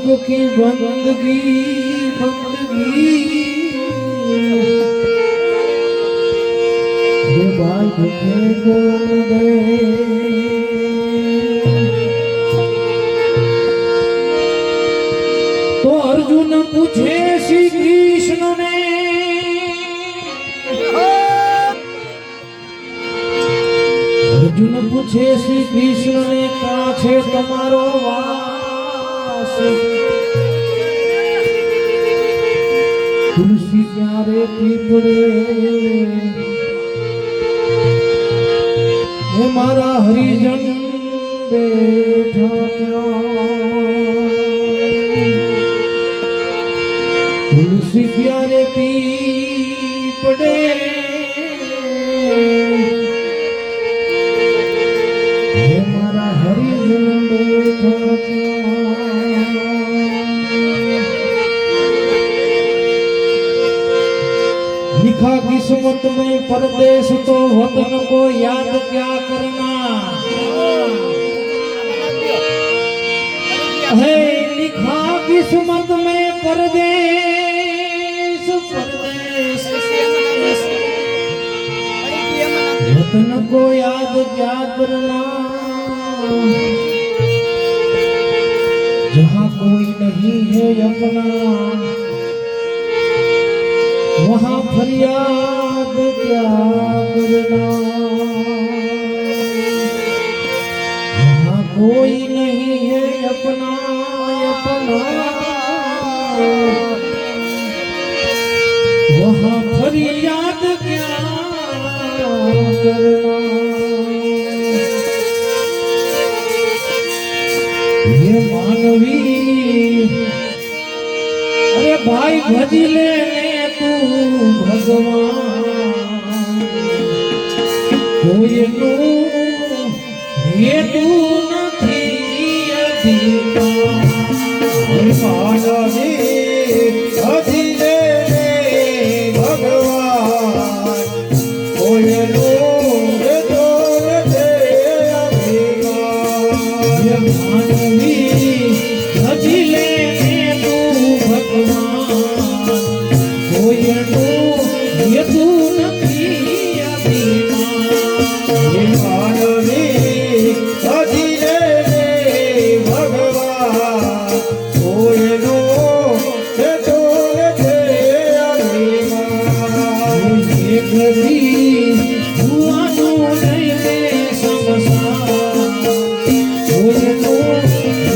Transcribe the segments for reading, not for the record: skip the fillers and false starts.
की बंदगी बंदगी ये बात के कौन दे तो अर्जुन पूछे श्री कृष्ण ने अर्जुन पूछे श्री कृष्ण ने कहा छे તમારો વાસ तुलसी क्यारे पीपड़े हे मारा हरिजन बैठा तुलसी क्यारे पीपड़े हे मारा हरिजन बैठा लिखा किस्मत में परदेश तो वतन को याद क्या करना है लिखा किस्मत में परदेश परदेश वतन को याद क्या करना जहाँ कोई नहीं है अपना वहाँ फरियाद क्या करना वहाँ कोई नहीं है अपना अपना वहाँ फरियाद क्या करना ये मानवी अरे भाई भजी ले भगवान कोई नो ये तू नहीं अधिकार मानवी भजी ले भगवान कोई नो ये तो नहीं अधिकार ये मानवी भजी ले तू भगवान कोई नो ये तू नहीं अभिमान ये मानवी भजी ले भगवान कोई नो ये तू नहीं अभिमान ये कभी हुआ नो नहीं ले समसान कोई नो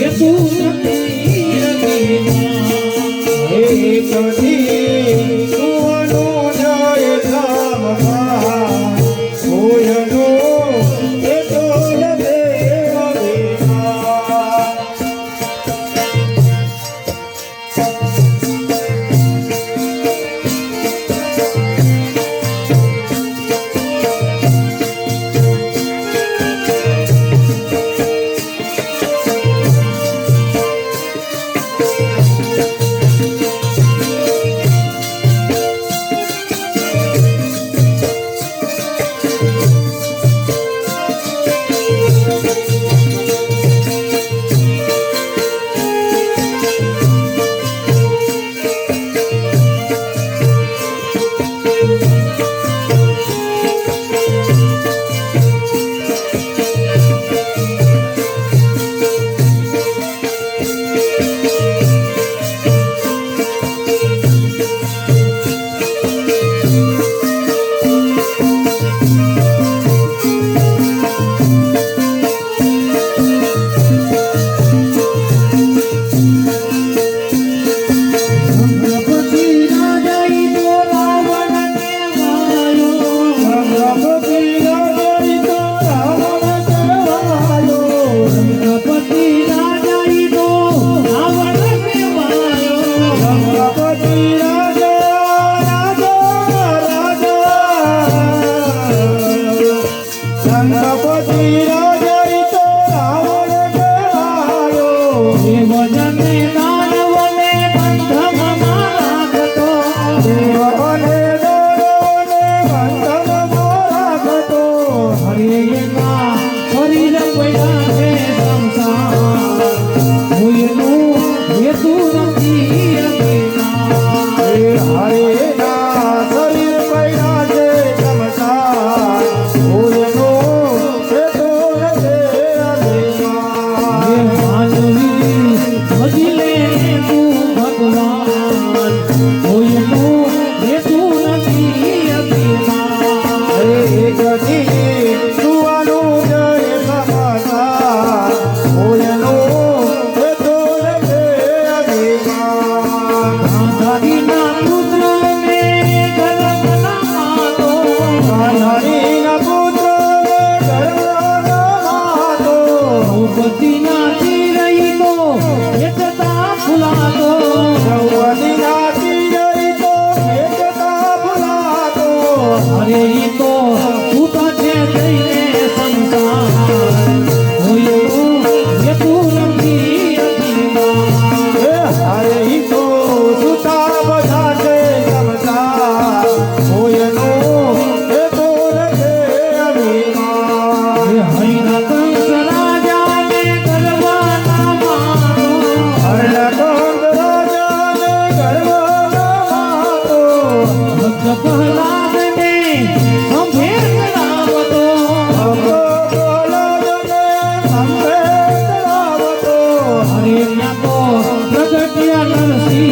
ये तू नहीं अभिमान ये कभी रावण હેતું નથી અભિમાન. હરે ના શરીર પડ્યા છે ચમત્કાર, કોઈનો હેતુ નથી અભિમાન. માનવી ભજી લે તું ભગવાન, કોઈનું હેતું નથી અભિમાન. એકથી સુવાનું જય સમાચાર, કોઈનો હેતુ નથી અભિમાન. ગાંધારીના પુત્રને ગર્ભના માતો, ગાંધારીના પુત્રને ગર્ભના માતો, દ્રૌપદીના ચિરૈતો હેતતા ફૂલાતો. દ્રૌપદીના ચિરૈતો હેતતા ફૂલાતો. અરે ઈ તો છૂટા છે જઈને સંસાર, કોઈનું હેતું નથી અભિમાન. હરે ઈ તો સુતા બધા છે ચમત્કાર, કોઈનો હેતુ નથી અભિમાન. હરિના કંસ રાજાને ગર્વના માનો, હરણકુંડ રાજાને ગર્વના માતો, ભક્ત પ્રહલાદને સંભે કરાવતો. ભક્તો પ્રહલાદને સંભે કરાવતો. અરે ત્યાં તો પ્રગટ્યા નરસિંહ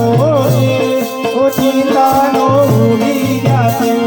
ઓ ચિંતાનો ભૂલી જાશે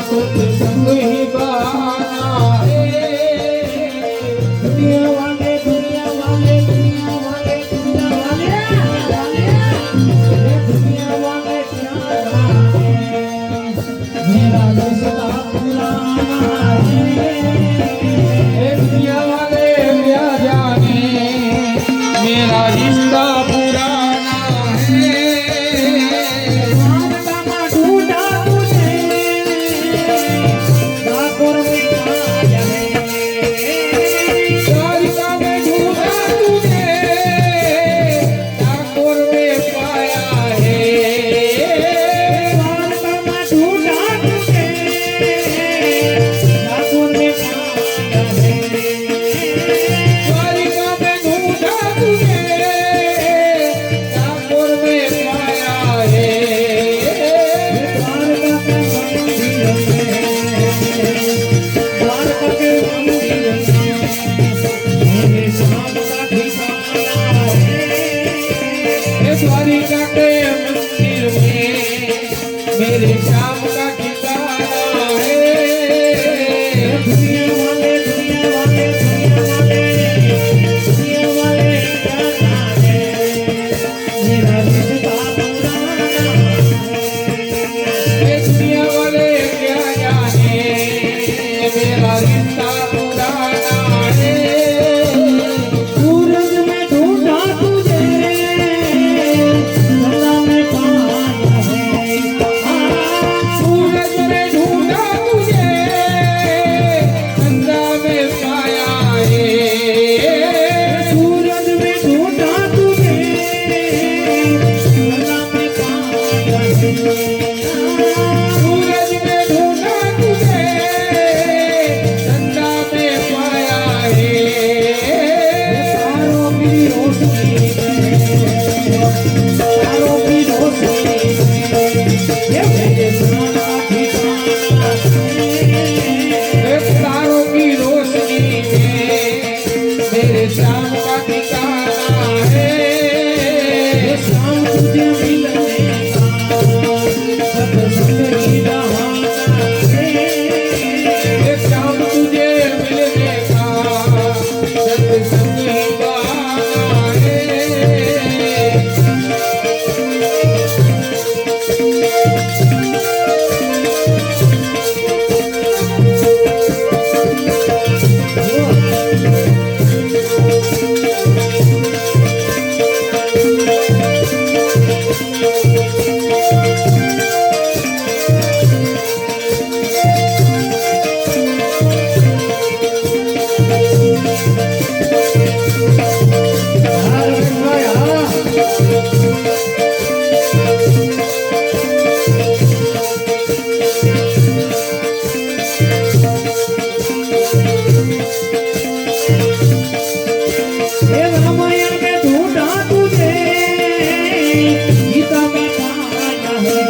सत्संग ही बहाना है। दुनिया वाले दुनिया वाले दुनिया वाले दुनिया वाले दुनिया वाले क्या जाने मेरा रिश्ता पुराना है। दुनिया वाले क्या जाने मेरा रिश्ता पुराना है। ढूंढा तुझे ठाकुर में पाया है। द्वारिका में ढूंढा तुझे ठाकुर में पाया है। द्वारका में ढूंढा तुझे ठाकुर में पाया है। द्वारिका में ढूंढा तुझे ठाकुर में पाया है। द्वारका के मंदिर में मेरे श्याम का ठिकाना है। द्वारिका के मंदिर में मेरे श्याम का ठिकाना है। दुनिया वाले दुनिया वाले दुनिया वाले दुनिया वाले क्या जाने मेरा रिश्ता पुराना है। दुनिया वाले क्या जाने मेरा रिश्ता पुराना है। सूरज में ढूंढा तुझे गला में पाया है। सूरज में ढूंढा तुझे गंगा में पाया है। सूरज में ढूंढा तुझे गला में पाया है। सूरज में ढूंढा तुझे गंगा में पाया है। तारों की रोशनी में तारों की रोशनी में ये मेरे श्याम का ठिकाना है। तारों की रोशनी में मेरे श्याम का ठिकाना है। ये शाम तुझे मिलने का सत्संग ही बहाना है। ये श्याम तुझे मिलने का सत्संग ही बहाना है। हे रामायण में ढूंढा तुझे गीता में पाया है।